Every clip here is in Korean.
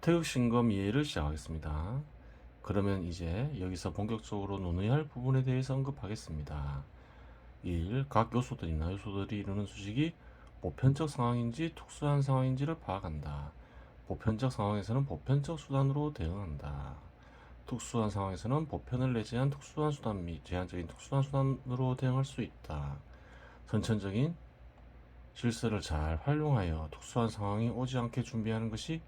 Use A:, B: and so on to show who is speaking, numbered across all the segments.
A: 태극신검 이해를 시작하겠습니다. 그러면 이제 여기서 본격적으로 논의할 할 부분에 대해서 언급하겠습니다. 1. 각 요소들이나 요소들이 이루는 수식이 보편적 상황인지 특수한 상황인지를 파악한다. 보편적 상황에서는 보편적 수단으로 대응한다. 특수한 상황에서는 보편을 내재한 특수한 수단 및 제한적인 특수한 수단으로 대응할 수 있다. 선천적인 질서를 잘 활용하여 특수한 상황이 오지 않게 준비하는 것이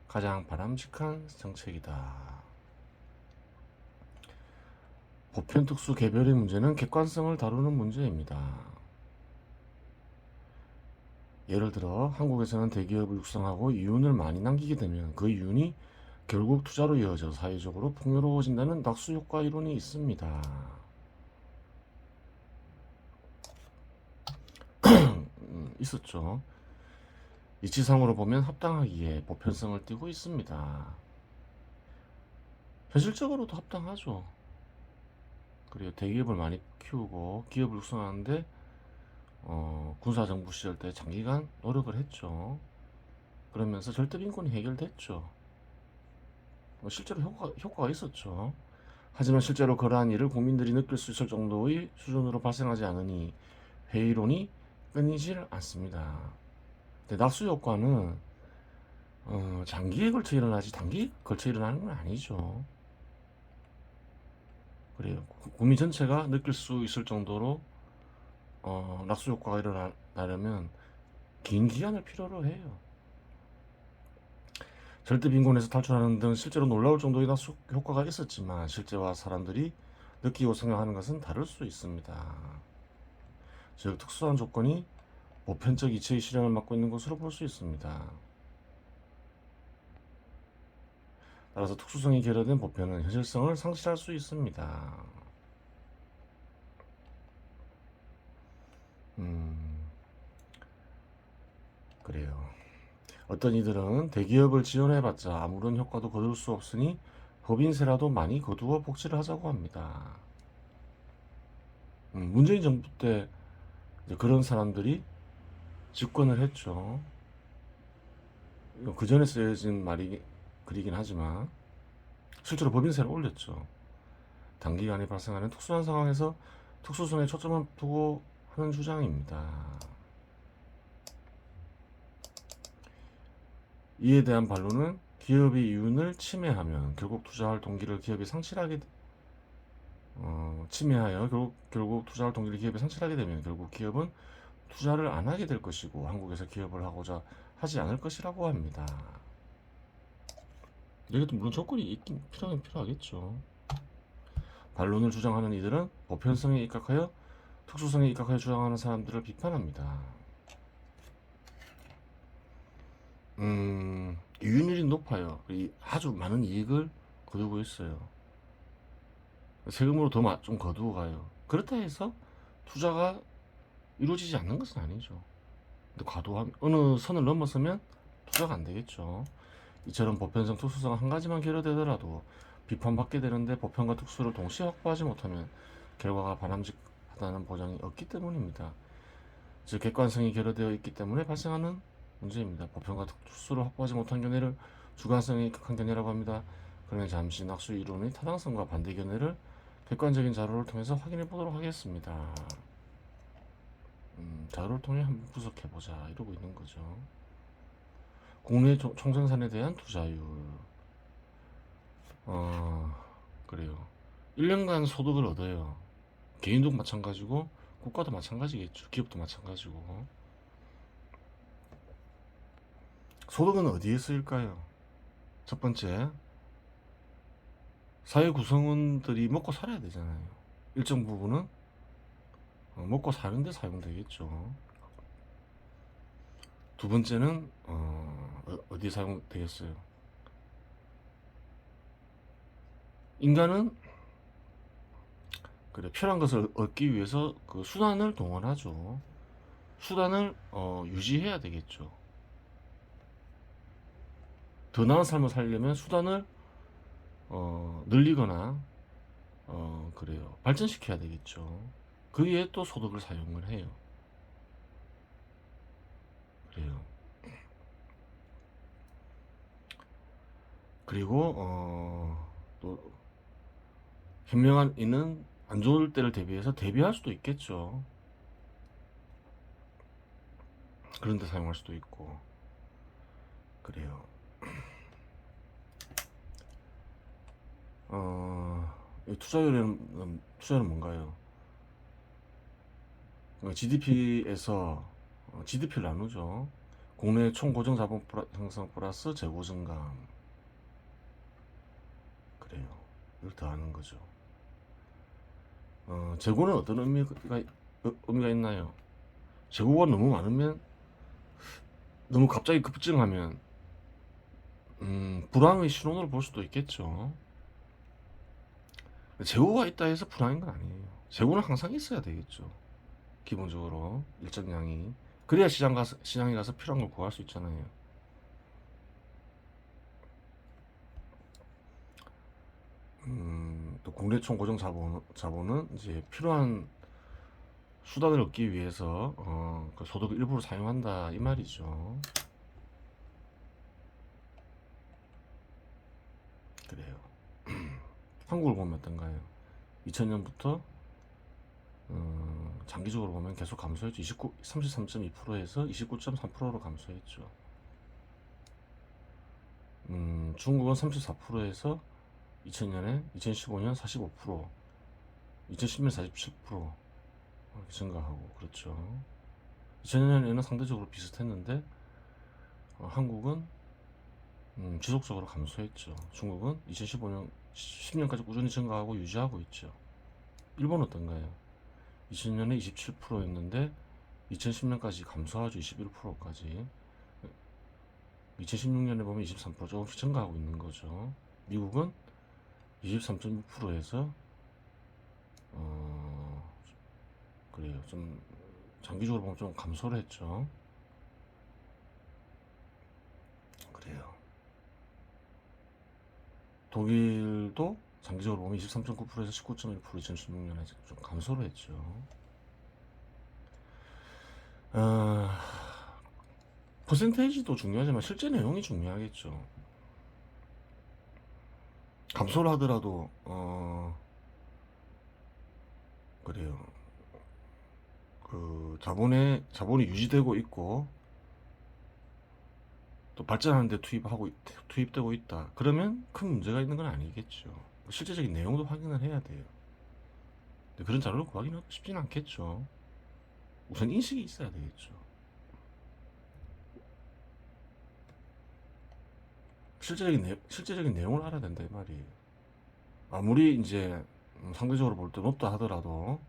A: 가장 바람직한 정책이다. 보편 특수 개별의 문제는 객관성을 다루는 문제입니다. 예를 들어 한국에서는 대기업을 육성하고 이윤을 많이 남기게 되면 그 이윤이 결국 투자로 이어져 사회적으로 풍요로워진다는 낙수효과 이론이 있습니다. 있었죠. 이치상으로 보면 합당하기에 보편성을 띠고 있습니다. 현실적으로도 합당하죠. 그리고 대기업을 많이 키우고 기업을 육성하는데 군사정부 시절 때 장기간 노력을 했죠. 그러면서 절대빈곤이 해결됐죠. 실제로 효과가 있었죠. 하지만 실제로 그러한 일을 국민들이 느낄 수 있을 정도의 수준으로 발생하지 않으니 회의론이 끊이질 않습니다. 근데 낙수 효과는 장기에 걸쳐 일어나지 단기에 걸쳐 일어나는 건 아니죠. 그래요. 국민 전체가 느낄 수 있을 정도로 낙수 효과가 일어나려면 긴 기간을 필요로 해요. 절대 빈곤에서 탈출하는 등 실제로 놀라울 정도의 낙수 효과가 있었지만 실제와 사람들이 느끼고 생각하는 것은 다를 수 있습니다. 즉 특수한 조건이 보편적 이치의 실현을 맡고 있는 것으로 볼 수 있습니다. 따라서 특수성이 결여된 보편은 현실성을 상실할 수 있습니다. 그래요. 어떤 이들은 대기업을 지원해봤자 아무런 효과도 거둘 수 없으니 법인세라도 많이 거두어 복지를 하자고 합니다. 문재인 정부 때 그런 사람들이 집권을 했죠. 그 전에 쓰여진 말이 그리긴 하지만 실제로 법인세를 올렸죠. 단기간에 발생하는 특수한 상황에서 특수성에 초점을 두고 하는 주장입니다. 이에 대한 반론은 기업의 이윤을 침해하면 결국 투자할 동기를 기업이 상실하게 침해하여 결국 투자할 동기를 기업이 상실하게 되면 결국 기업은 투자를 안 하게 될 것이고 한국에서 기업을 하고자 하지 않을 것이라고 합니다. 여기도 물론 조건이 있긴 필요하겠죠. 반론을 주장하는 이들은 보편성에 입각하여 특수성에 입각하여 주장하는 사람들을 비판합니다. 이윤율이 높아요. 아주 많은 이익을 거두고 있어요. 세금으로 더 좀 거두어 가요. 그렇다 해서 투자가 이루어지지 않는 것은 아니죠. 근데 과도한 어느 선을 넘어서면 투자가 안 되겠죠. 이처럼 보편성, 특수성 한 가지만 결여되더라도 비판받게 되는데 보편과 특수를 동시에 확보하지 못하면 결과가 바람직하다는 보장이 없기 때문입니다. 즉 객관성이 결여되어 있기 때문에 발생하는 문제입니다. 보편과 특수를 확보하지 못한 견해를 주관성에 입각한 견해라고 합니다. 그러면 잠시 낙수 이론의 타당성과 반대 견해를 객관적인 자료를 통해서 확인해 보도록 하겠습니다. 자료를 통해 한번 분석해보자 이러고 있는 거죠. 국내 총생산에 대한 투자율. 그래요. 1년간 소득을 얻어요. 개인도 마찬가지고 국가도 마찬가지겠죠. 기업도 마찬가지고. 소득은 어디에 쓰일까요? 첫 번째, 사회 구성원들이 먹고 살아야 되잖아요. 일정 부분은 먹고 사는데 사용되겠죠. 두 번째는 어디에 사용되겠어요? 인간은 그래 필요한 것을 얻기 위해서 그 수단을 동원하죠. 수단을 유지해야 되겠죠. 더 나은 삶을 살려면 수단을 늘리거나 그래요. 발전시켜야 되겠죠. 그에 또 소득을 사용을 해요. 그래요. 그리고 또 현명한 이는 안 좋을 때를 대비해서 대비할 수도 있겠죠. 그런 데 사용할 수도 있고 그래요. 이 투자율은 뭔가요? GDP에서 GDP를 나누죠. 국내 총 고정 자본 형성 플러스 재고 증감. 그래요. 이걸 더하는 거죠. 재고는 어떤 의미가 있나요? 재고가 너무 많으면, 너무 갑자기 급증하면 불황의 신호를 볼 수도 있겠죠. 재고가 있다 해서 불황인 건 아니에요. 재고는 항상 있어야 되겠죠. 기본적으로 일정량이. 그래야 시장에 가서 필요한 걸 구할 수 있잖아요. 또 국내 총 고정 자본은 이제 필요한 수단을 얻기 위해서 그 소득을 일부러 사용한다 이 말이죠. 그래요. 한국을 보면 어떤가요? 2000년부터 장기적으로 보면 계속 감소했죠. 33.2%에서 29.3%로 감소했죠. 중국은 34%에서 2015년 45%, 2010년 47% 이렇게 증가하고 그렇죠. 2000년에는 상대적으로 비슷했는데 한국은 지속적으로 감소했죠. 중국은 2015년 10년까지 꾸준히 증가하고 유지하고 있죠. 일본은 어떤가요? 2000년에 27%였는데 2010년까지 감소하죠. 21%까지. 2016년에 보면 23% 조금씩 증가하고 있는 거죠. 미국은 23.6%에서 그래요. 좀 장기적으로 보면 좀 감소를 했죠. 그래요. 독일도 장기적으로 보면 23.9%에서 19.1% 2016년에 좀 감소를 했죠. 퍼센테이지도 중요하지만 실제 내용이 중요하겠죠. 감소를 하더라도 그래요. 그 자본이 유지되고 있고 또 발전하는데 투입되고 있다. 그러면 큰 문제가 있는 건 아니겠죠. 실제적인 내용도 확인을 해야 돼요. 근데 그런 자료를 구하기는 쉽지는 않겠죠. 우선 인식이 있어야 되겠죠. 실제적인 내용을 알아야 된다 이 말이에요. 아무리 이제 상대적으로 볼 때 높다 하더라도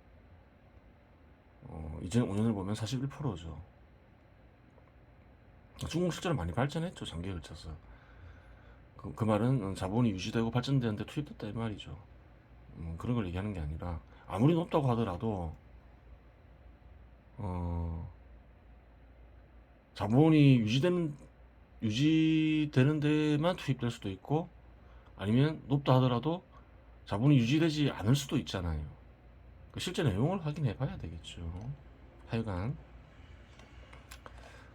A: 2005년을 보면 41%죠. 중국 실제로 많이 발전했죠. 장기에 걸쳐서. 그 말은 자본이 유지되고 발전되는데 투입됐다 이 말이죠. 그런 걸 얘기하는 게 아니라 아무리 높다고 하더라도 자본이 유지되는 데만 투입될 수도 있고 아니면 높다 하더라도 자본이 유지되지 않을 수도 있잖아요. 그 실제 내용을 확인해 봐야 되겠죠. 하여간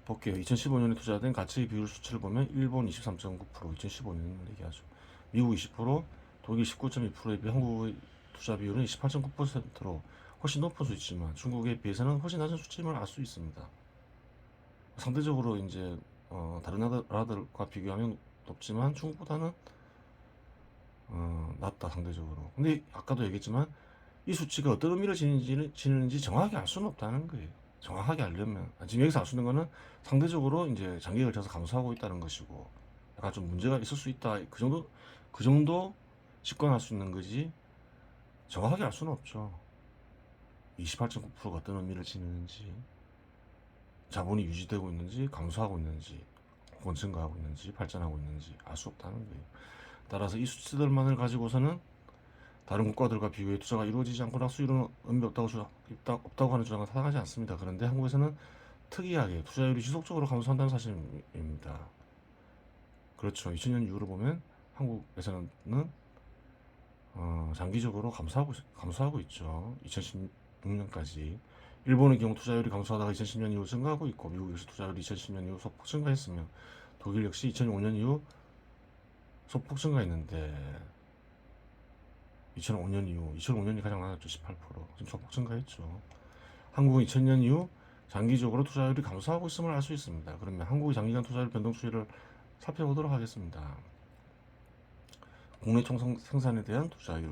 A: 볼게요. 2015년에 투자된 가치 비율 수치를 보면 일본 23.9%, 2015년을 얘기하죠. 미국 20%, 독일 19.2%에 비해 한국의 투자 비율은 28.9%로 훨씬 높은 수치지만 중국에 비해서는 훨씬 낮은 수치임을 알 수 있습니다. 상대적으로 이제 다른 나라들과 비교하면 높지만 중국보다는 낮다 상대적으로. 근데 아까도 얘기했지만 이 수치가 어떤 의미를 지니는지 정확하게 알 수는 없다는 거예요. 정확하게 알려면 지금 여기서 알 수 있는 거는 상대적으로 이제 장기에 걸쳐서 감소하고 있다는 것이고 약간 좀 문제가 있을 수 있다 그 정도 직관할 수 있는 거지 정확하게 알 수는 없죠. 28.9%가 어떤 의미를 지니는지 자본이 유지되고 있는지 감소하고 있는지 혹은 증가하고 있는지 발전하고 있는지 알 수 없다는 거예요. 따라서 이 수치들만을 가지고서는 다른 국가들과 비교해 투자가 이루어지지 않거나 수익은 의미 없다고 하는 주장은 타당하지 않습니다. 그런데 한국에서는 특이하게 투자율이 지속적으로 감소한다는 사실입니다. 그렇죠. 2000년 이후로 보면 한국에서는 장기적으로 감소하고 있죠. 2016년까지. 일본의 경우 투자율이 감소하다가 2010년 이후 증가하고 있고 미국 역시 투자율이 2010년 이후 소폭 증가했으며 독일 역시 2005년 이후 소폭 증가했는데 2005년 이후 2005년이 가장 많았죠. 18%. 지금 소폭 증가했죠. 한국은 2000년 이후 장기적으로 투자율이 감소하고 있음을 알 수 있습니다. 그러면 한국의 장기간 투자율 변동 추이를 살펴보도록 하겠습니다. 국내 총 생산에 대한 투자율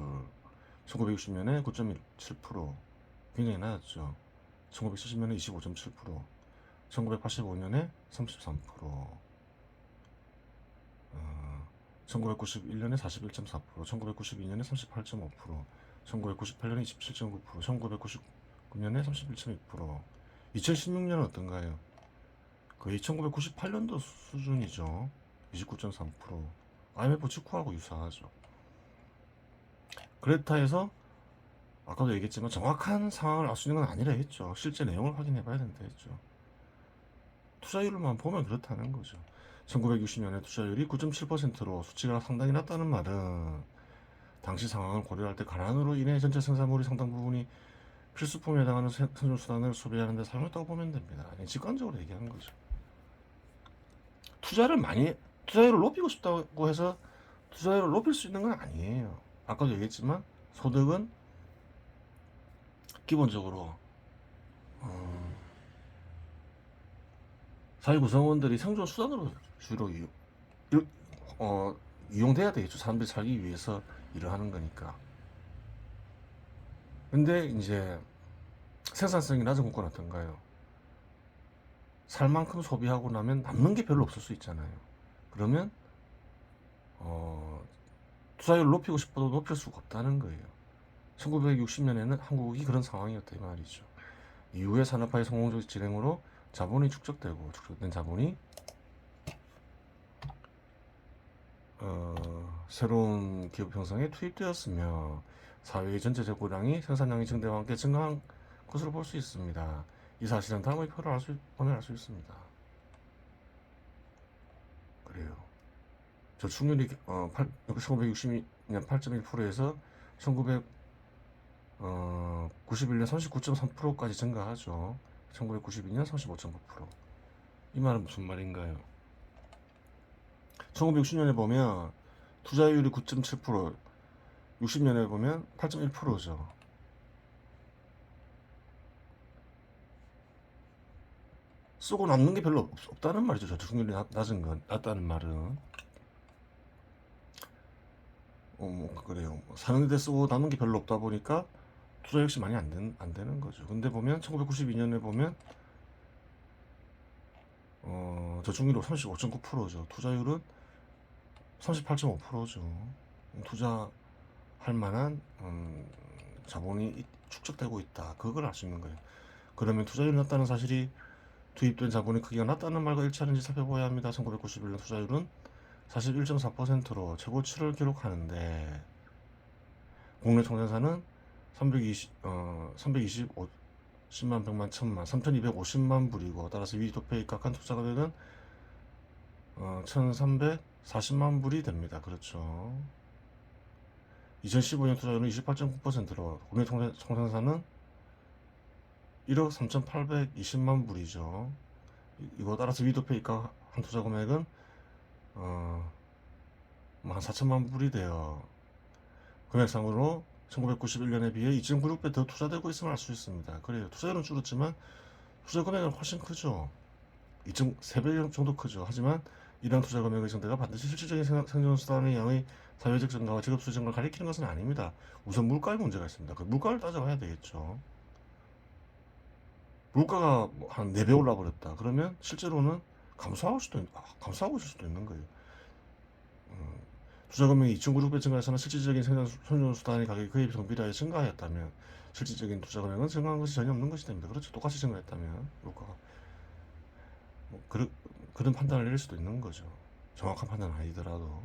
A: 1960년에 9.7% 굉장히 낮았죠. 1970년에 25.7%, 1985년에 33%, 1991년에 41.4%, 1992년에 38.5%, 1998년에 27.9%, 1999년에 31.2%, 2016년은 어떤가요? 거의 1998년도 수준이죠. 29.3%. IMF 직후하고 유사하죠. 그렇다 해서 아까도 얘기했지만 정확한 상황을 알 수 있는 건 아니라 했죠. 실제 내용을 확인해 봐야 된다 했죠. 투자율만 보면 그렇다는 거죠. 1960년에 투자율이 9.7%로 수치가 상당히 낮다는 말은 당시 상황을 고려할 때 가난으로 인해 전체 생산물의 상당 부분이 필수품에 해당하는 생존수단을 소비하는 데 사용했다고 보면 됩니다. 직관적으로 얘기하는 거죠. 투자율을 높이고 싶다고 해서 투자율을 높일 수 있는 건 아니에요. 아까도 얘기했지만 소득은 기본적으로 사회 구성원들이 생존 수단으로 주로 이용돼야 되겠죠. 사람들이 살기 위해서 일을 하는 거니까. 근데 이제 생산성이 낮은 국가는 어떤가요? 살 만큼 소비하고 나면 남는 게 별로 없을 수 있잖아요. 그러면 투자율을 높이고 싶어도 높일 수가 없다는 거예요. 1960년에는 한국이 그런 상황이었다 이 말이죠. 이후에 산업화의 성공적 진행으로 자본이 축적되고 축적된 자본이 새로운 기업 형성에 투입되었으며 사회의 전체 재고량이 생산량의 증대와 함께 증가한 것으로 볼 수 있습니다. 이 사실은 다음의 표를 보면 알 수 있습니다. 그래요. 저축률이 1962년 8.1%에서 1991년 39.3%까지 증가하죠. 1992년 35.9%. 이 말은 무슨 말인가요? 1960년에 보면 투자율이 9.7%, 60년에 보면 8.1%죠. 쓰고 남는 게 별로 없다는 말이죠. 저축률이 낮다는 말은. 그래요. 사는 데 쓰고 남는 게 별로 없다 보니까 투자 역시 많이 안 되는 거죠. 근데 보면 1992년에 보면 저축률이 35.9%죠. 투자율은 38.5%죠. 투자할 만한 자본이 축적되고 있다. 그걸 알 수 있는 거예요. 그러면 투자율이 낮다는 사실이 투입된 자본의 크기가 낮다는 말과 일치하는지 살펴봐야 합니다. 1991년 투자율은 41.4%로 최고치를 기록하는데 국내 총생산은 10만, 100만, 1000만, 3250만 불이고 따라서 위 도표에 입각한 투자 금액은 1340만 불이 됩니다. 그렇죠. 2015년 투자율은 28.9%로 국내 총생산은 1억 3,820만 불이죠. 이거 따라서 위 도표에 입각한 투자 금액은 한 4천만 불이 돼요. 금액상으로 1991년에 비해 2.96배 더 투자되고 있음을 알 수 있습니다. 그래요. 투자율은 줄었지만 투자 금액은 훨씬 크죠. 2.3배 정도 크죠. 하지만 이러한 투자 금액의 증대가 반드시 실질적인 생존수단의 양의 사회적 증가와 직업수 증가를 가리키는 것은 아닙니다. 우선 물가의 문제가 있습니다. 그 물가를 따져봐야 되겠죠. 물가가 한 4배 올라버렸다. 그러면 실제로는 감소하고 있을 수도 있는 거예요. 투자 금액이 2.96배 증가해서는 실질적인 생존수단의 가격이 그에 비해서 비례하여 증가하였다면 실질적인 투자 금액은 증가한 것이 전혀 없는 것이 됩니다. 그렇죠. 똑같이 증가했다면 물가가 그런 판단을 내릴 수도 있는 거죠. 정확한 판단은 아니더라도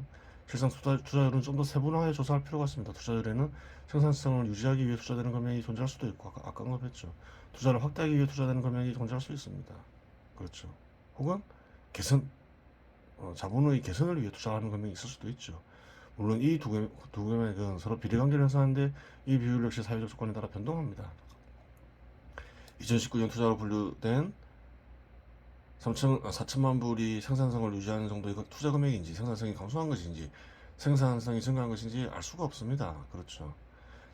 A: 실상 투자율은 좀 더 세분화해 조사할 필요가 있습니다. 투자율에는 생산성을 유지하기 위해 투자되는 금액이 존재할 수도 있고 아까 언급했죠. 투자를 확대하기 위해 투자되는 금액이 존재할 수 있습니다. 그렇죠. 혹은 자본의 개선을 위해 투자하는 금액이 있을 수도 있죠. 물론 이 두 금액은 서로 비례관계를 형성하는데 이 비율 역시 사회적 조건에 따라 변동합니다. 2019년 투자로 분류된 4천만 불이 생산성을 유지하는 정도의 투자 금액인지 생산성이 감소한 것인지 생산성이 증가한 것인지 알 수가 없습니다. 그렇죠.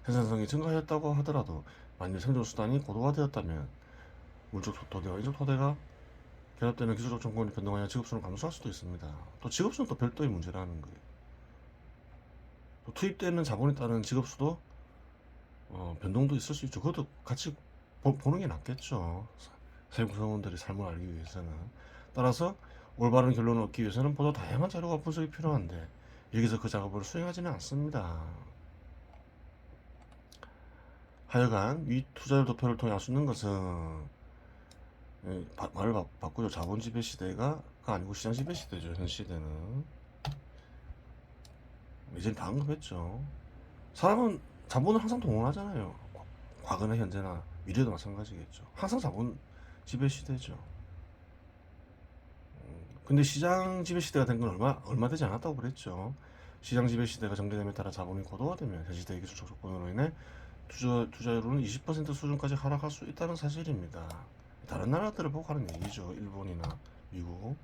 A: 생산성이 증가하였다고 하더라도 만일 생존 수단이 고도화되었다면 물적 토대와 인적 토대가 결합되면 기술적 정보원이 변동하여 직업수는 감소할 수도 있습니다. 또 직업수는 또 별도의 문제라는 거예요. 또 투입되는 자본에 따른 직업수도 변동도 있을 수 있죠. 그것도 같이 보는 게 낫겠죠. 사용자원들의 삶을 알기 위해서는. 따라서 올바른 결론을 얻기 위해서는 보다 다양한 자료가 분석이 필요한데 여기서 그 작업을 수행하지는 않습니다. 하여간 위 투자율 도표를 통해 알 수 있는 것은 말을 바꾸죠. 자본 지배 시대가 아니고 시장 지배 시대죠. 현 시대는. 이제는 다 언급했죠. 사람은 자본을 항상 동원하잖아요. 과거나 현재나 미래도 마찬가지겠죠. 항상 자본 지배 시대죠. 근데 시장 지배 시대가 된 건 얼마 되지 않았다고 그랬죠. 시장 지배 시대가 전개됨에 따라 자본이 고도화되면 현 시대의 기술적 조건으로 인해 투자율은 20% 수준까지 하락할 수 있다는 사실입니다. 다른 나라들을 보고 하는 얘기죠. 일본이나 미국,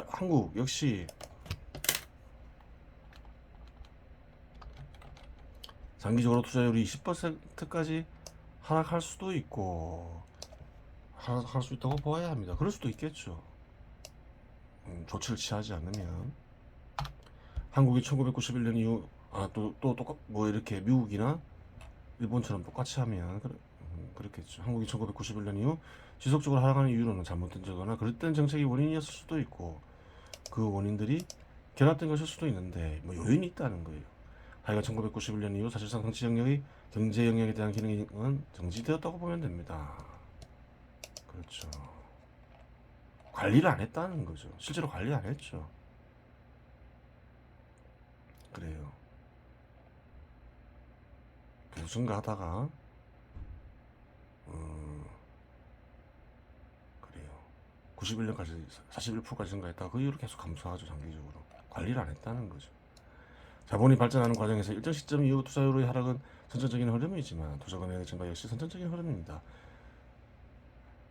A: 한국 역시 장기적으로 투자율이 20%까지 하락할 수도 있고 하락할 수 있다고 보아야 합니다. 그럴 수도 있겠죠. 조치를 취하지 않으면. 한국이 1991년 이후 뭐 이렇게 미국이나 일본처럼 똑같이 하면 그렇겠죠. 한국이 1991년 이후 지속적으로 하락하는 이유로는 잘못된 그릇된 정책이 원인이었을 수도 있고 그 원인들이 결합된 것일 수도 있는데 뭐 요인이 있다는 거예요. 하여간 1991년 이후 사실상 정치 영역이 경제 영역에 대한 기능은 정지되었다고 보면 됩니다. 그렇죠. 관리를 안 했다는 거죠. 실제로 관리 안 했죠. 그래요. 계속 증가하다가 그래요. 91년까지 41%까지 증가했다가 그 이후로 계속 감소하죠. 장기적으로. 관리를 안 했다는 거죠. 자본이 발전하는 과정에서 일정 시점 이후 투자율의 하락은 선천적인 흐름이지만 투자 금액의 증가 역시 선천적인 흐름입니다.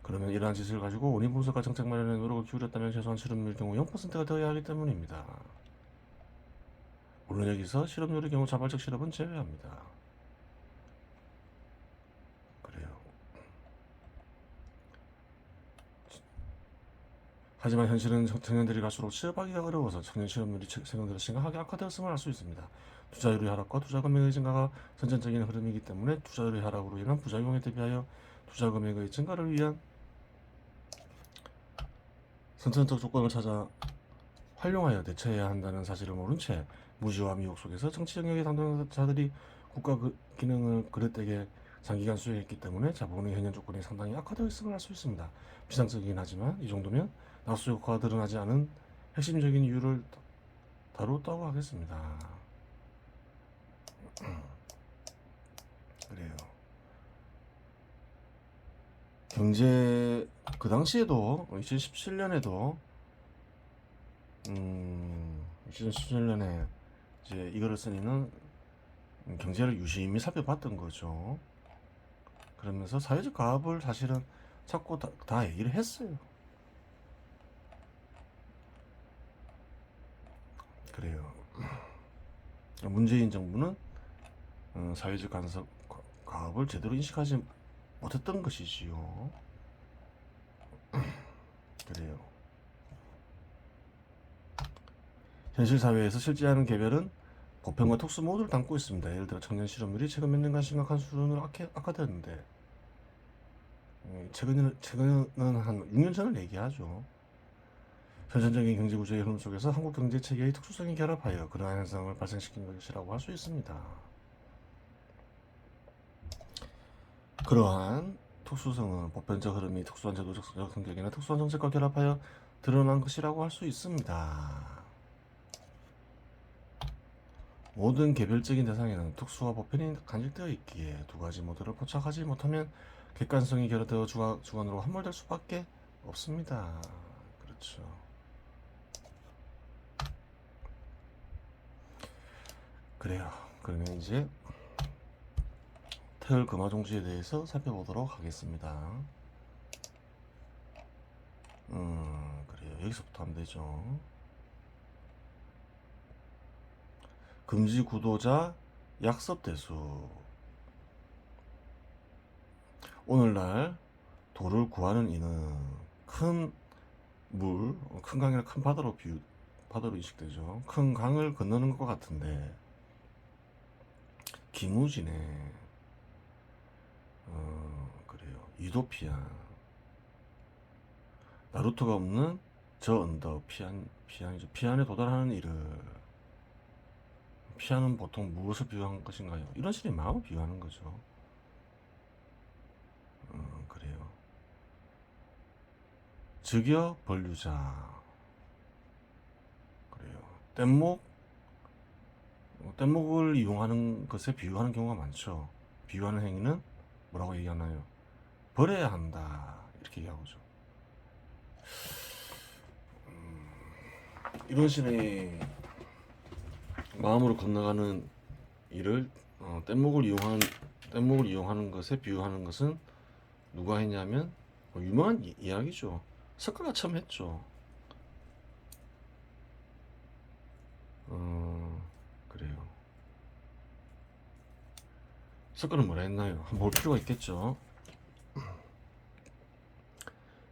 A: 그러면 이러한 지식을 가지고 원인 분석과 정책 마련에 노력을 기울였다면 최소한 실업률의 경우 0%가 되어야 하기 때문입니다. 물론 여기서 실업률의 경우 자발적 실업은 제외합니다. 그래요. 하지만 현실은 청년들이 갈수록 취업하기가 어려워서 청년 실업률이 최근 들어 심각하게 악화되었음을 알 수 있습니다. 투자율의 하락과 투자 금액의 증가가 선천적인 흐름이기 때문에 투자율의 하락으로 인한 부작용에 대비하여 투자 금액의 증가를 위한 선천적 조건을 찾아 활용하여 대처해야 한다는 사실을 모른 채 무지와 미혹 속에서 정치 영역의 담당자들이 국가 기능을 그릇되게 장기간 수행했기 때문에 자본의 현현 조건이 상당히 악화되어 있음을 알 수 있습니다. 비상적이긴 하지만 이 정도면 낙수 효과가 드러나지 않은 핵심적인 이유를 다루었다고 하겠습니다. 그래요. 경제 그 당시에도 2017년에도 2017년에 이제 이거를 쓰니는 경제를 유심히 살펴봤던 거죠. 그러면서 사회적 가압을 사실은 자꾸 다 얘기를 했어요. 그래요. 문재인 정부는 사회적 가압을 제대로 인식하지 못했던 것이지요. 그래요. 현실 사회에서 실제하는 개별은 보편과 특수 모두를 담고 있습니다. 예를 들어 청년 실업률이 최근 몇 년간 심각한 수준으로 악화되었는데 최근은 한 6년 전을 얘기하죠. 선천적인 경제 구조의 흐름 속에서 한국 경제 체계의 특수성이 결합하여 그러한 현상을 발생시킨 것이라고 할 수 있습니다. 그러한 특수성은 보편적 흐름이 특수한 제도적 성격이나 특수한 정책과 결합하여 드러난 것이라고 할 수 있습니다. 모든 개별적인 대상에는 특수와 보편이 간직되어 있기에 두 가지 모델을 포착하지 못하면 객관성이 결여되어 주관으로 함몰될 수밖에 없습니다. 그렇죠. 그래요. 그러면 이제 태열 금화종지에 대해서 살펴보도록 하겠습니다. 그래요. 여기서부터 하면 되죠. 금지 구도자 약섭대수. 오늘날 도를 구하는 이는 큰 강이나 큰 바다로 인식되죠. 큰 강을 건너는 것 같은데 김우진의 그래요. 이도피안. 나루토가 없는 저 언덕 피안이죠. 피안에 도달하는 이를 피안은 보통 무엇을 비유한 것인가요? 이런 식의 마음을 비유하는 거죠. 그래요. 즉여 벌류자. 그래요. 뗏목을 이용하는 것에 비유하는 경우가 많죠. 비유하는 행위는 뭐라고 얘기하나요? 버려야 한다. 이렇게 얘기하고죠. 이런 식의 마음으로 건너가는 일을 뗏목을 이용하는 것에 비유하는 것은 누가 했냐면 유명한 이야기죠. 석가가 처음 했죠. 그래요. 석가는 뭐라 했나요? 한번 볼 필요가 있겠죠.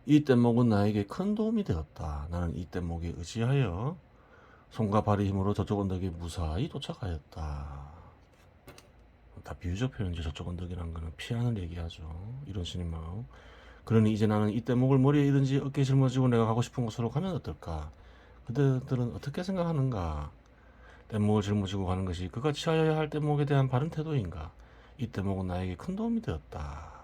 A: 이 뗏목은 나에게 큰 도움이 되었다. 나는 이 뗏목에 의지하여 손과 발의 힘으로 저쪽 언덕에 무사히 도착하였다. 다 비유적 표현이죠. 저쪽 언덕이라는 거는 피안을 얘기하죠. 이런 신의 마음. 그러니 이제 나는 이 뗏목을 머리에 이든지 어깨에 짊어지고 내가 가고 싶은 곳으로 가면 어떨까? 그들은 어떻게 생각하는가? 뗏목을 짊어지고 가는 것이 그가 취하여야 할 뗏목에 대한 바른 태도인가? 이 뗏목은 나에게 큰 도움이 되었다.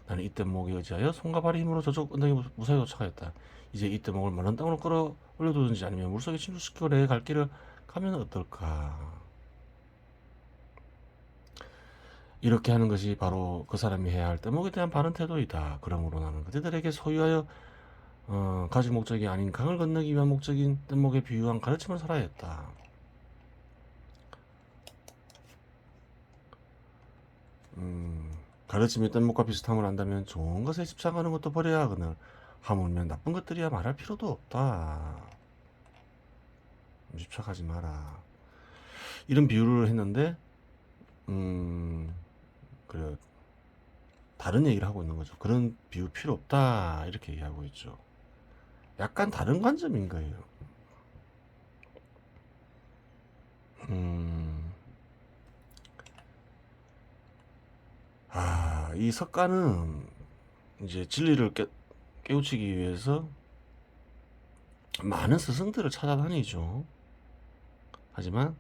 A: 나는 이 뗏목에 의지하여 손과 발의 힘으로 저쪽 언덕에 무사히 도착하였다. 이제 이 뗏목을 마른 땅으로 끌어 올려두든지 아니면 물속에 침수시키고 내 갈 길을 가면 어떨까? 이렇게 하는 것이 바로 그 사람이 해야 할 뗏목에 대한 바른 태도이다. 그러므로 나는 그들에게 소유하여 가질 목적이 아닌 강을 건너기 위한 목적인 뗏목에 비유한 가르침을 살아야 했다. 가르침이 뗏목과 비슷함을 안다면 좋은 것에 집착하는 것도 버려야 하거늘 하물며 나쁜 것들이야 말할 필요도 없다. 집착하지 마라. 이런 비유를 했는데 그래 다른 얘기를 하고 있는 거죠. 그런 비유 필요 없다 이렇게 얘기하고 있죠. 약간 다른 관점인 거예요. 이 석가는 이제 진리를 깨우치기 위해서 많은 스승들을 찾아다니죠. 하지만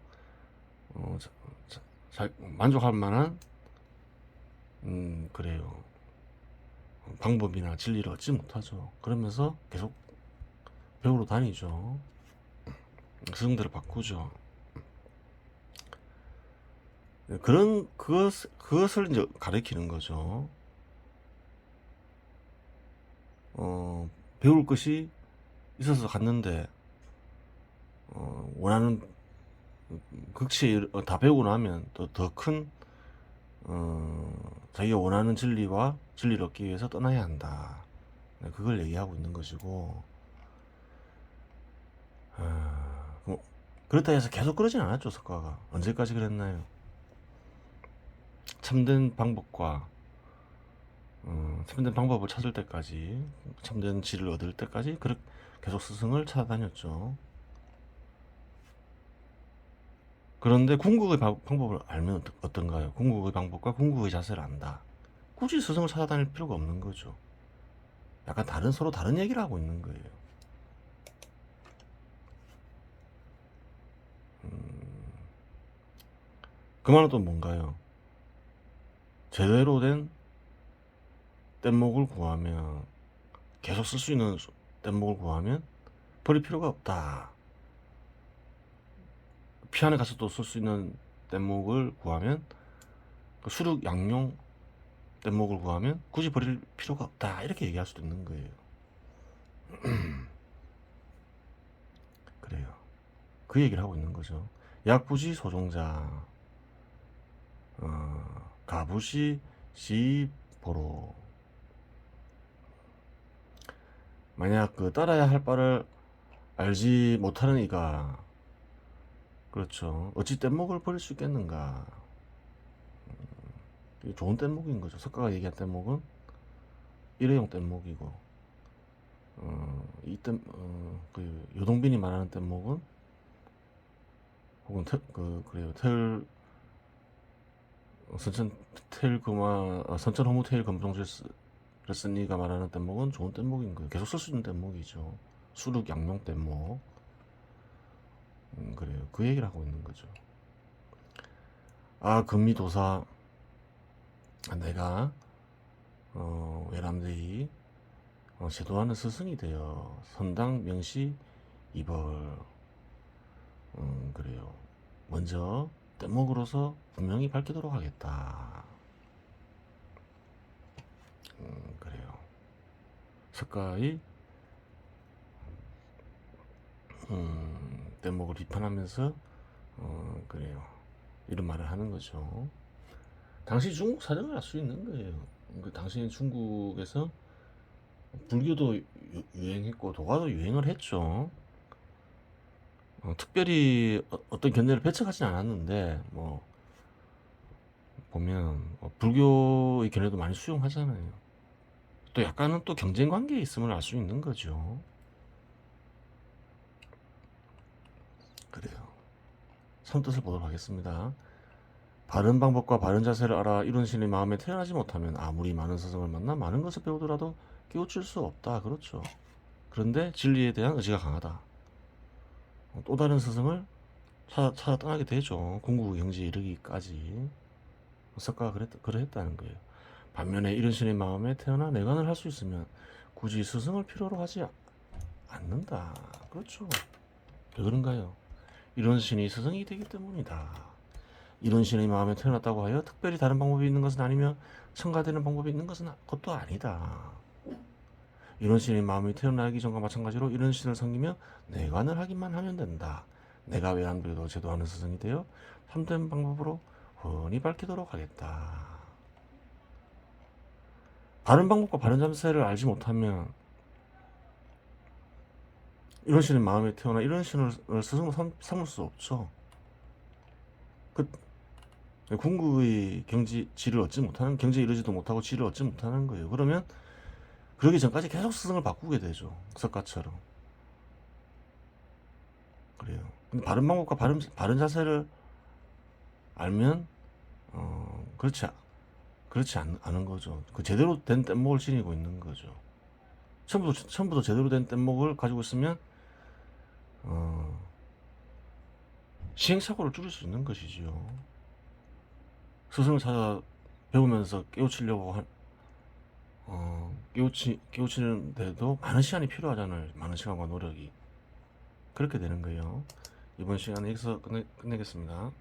A: 만족할 만한 그래요. 방법이나 진리를 얻지 못하죠. 그러면서 계속 배우러 다니죠. 스승들을 바꾸죠. 그것을 이제 가리키는 거죠. 배울 것이 있어서 갔는데 원하는 극치에 다 배우고 나면 또 더 큰 자기가 원하는 진리를 얻기 위해서 떠나야 한다. 그걸 얘기하고 있는 것이고 그렇다 해서 계속 그러진 않았죠. 석가가 언제까지 그랬나요? 참된 방법과 참된 방법을 찾을 때까지, 참된 질을 얻을 때까지 계속 스승을 찾아다녔죠. 그런데 궁극의 방법을 알면 어떤가요? 궁극의 방법과 궁극의 자세를 안다. 굳이 스승을 찾아다닐 필요가 없는 거죠. 약간 서로 다른 얘기를 하고 있는 거예요. 그 말은 또 뭔가요? 제대로 된 뗏목을 구하면, 계속 쓸 수 있는 뗏목을 구하면 버릴 필요가 없다. 피안에 가서 또 쓸 수 있는 뗏목을 구하면, 수륙 양용 뗏목을 구하면 굳이 버릴 필요가 없다. 이렇게 얘기할 수도 있는 거예요. 그래요. 그 얘기를 하고 있는 거죠. 약부지 소종자, 가부시 시보로. 만약 따라야 할 바를 알지 못하는 이가 그렇죠. 어찌 뗏목을 버릴 수 있겠는가. 이게 좋은 뗏목인 거죠. 석가가 얘기한 뗏목은 일회용 뗏목이고, 그 요동빈이 말하는 뗏목은, 혹은 그래요. 선천 허무 테일 검정실 레슨이가 말하는 뗏목은 좋은 뗏목인 거예요. 계속 쓸 수 있는 뗏목이죠. 수륙 양용 뗏목. 그래요. 그 얘기를 하고 있는 거죠. 금미도사, 내가 외람되이 제도하는 스승이 되어 선당 명시 이벌. 그래요. 먼저 뗏목으로서 분명히 밝히도록 하겠다. 그래요. 석가의 뗏목을 비판하면서 그래요. 이런 말을 하는 거죠. 당시 중국 사정을 알 수 있는 거예요. 당시 중국에서 불교도 유행했고 도가도 유행을 했죠. 특별히 어떤 견해를 배척하진 않았는데, 뭐 보면 불교의 견해도 많이 수용하잖아요. 또 약간은 또 경쟁 관계에 있음을 알 수 있는 거죠. 그래요. 선뜻을 보도록 하겠습니다. 바른 방법과 바른 자세를 알아 이룬 신의 마음에 태어나지 못하면 아무리 많은 스승을 만나 많은 것을 배우더라도 깨우칠 수 없다. 그렇죠. 그런데 진리에 대한 의지가 강하다. 또 다른 스승을 찾아 떠나게 되죠. 궁극 경지에 이르기까지. 석가가 그랬다는 거예요. 반면에 이런 신의 마음에 태어나 내관을 할 수 있으면 굳이 스승을 필요로 하지 않는다. 그렇죠. 왜 그런가요? 이런 신이 스승이 되기 때문이다. 이런 신의 마음에 태어났다고 하여 특별히 다른 방법이 있는 것은 아니며 첨가되는 방법이 있는 것은 그것도 아니다. 이런 신의 마음이 태어나기 전과 마찬가지로 이런 신을 섬기며 내관을 하기만 하면 된다. 내가 외람되도 제도하는 스승이 되어 참된 방법으로 훤히 밝히도록 하겠다. 바른 방법과 바른 잠세를 알지 못하면 이런 신의 마음에 태어나 이런 신을 스승으로 삼을 수 없죠. 궁극의 지를 얻지 못하는, 경지에 이르지도 못하고 지를 얻지 못하는 거예요. 그러면 그러기 전까지 계속 스승을 바꾸게 되죠. 석가처럼. 그래요. 근데 바른 방법과 바른 자세를 알면 그렇지 않은 거죠. 그 제대로 된 뗏목을 지니고 있는 거죠. 처음부터 제대로 된 뗏목을 가지고 있으면 시행착오를 줄일 수 있는 것이지요. 스승을 찾아 배우면서 깨우치는데도 많은 시간이 필요하잖아요. 많은 시간과 노력이. 그렇게 되는 거예요. 이번 시간에 여기서 끝내겠습니다.